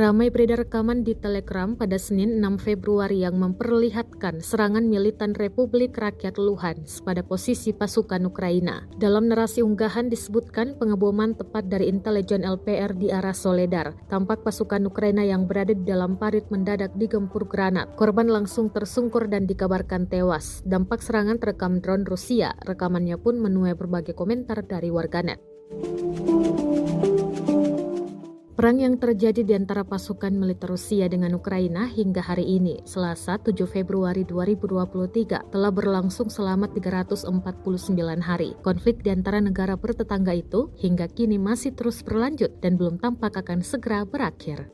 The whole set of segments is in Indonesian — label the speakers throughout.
Speaker 1: Ramai beredar rekaman di Telegram pada Senin 6 Februari yang memperlihatkan serangan militan Republik Rakyat Luhansk pada posisi pasukan Ukraina. Dalam narasi unggahan disebutkan pengeboman tepat dari intelijen LPR di arah Soledar. Tampak pasukan Ukraina yang berada di dalam parit mendadak digempur granat. Korban langsung tersungkur dan dikabarkan tewas. Dampak serangan terekam drone Rusia. Rekamannya pun menuai berbagai komentar dari warganet. Perang yang terjadi di antara pasukan militer Rusia dengan Ukraina hingga hari ini, Selasa 7 Februari 2023, telah berlangsung selama 349 hari. Konflik di antara negara bertetangga itu hingga kini masih terus berlanjut dan belum tampak akan segera berakhir.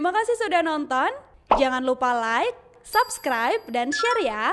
Speaker 2: Terima kasih sudah nonton. Jangan lupa like, subscribe, dan share ya.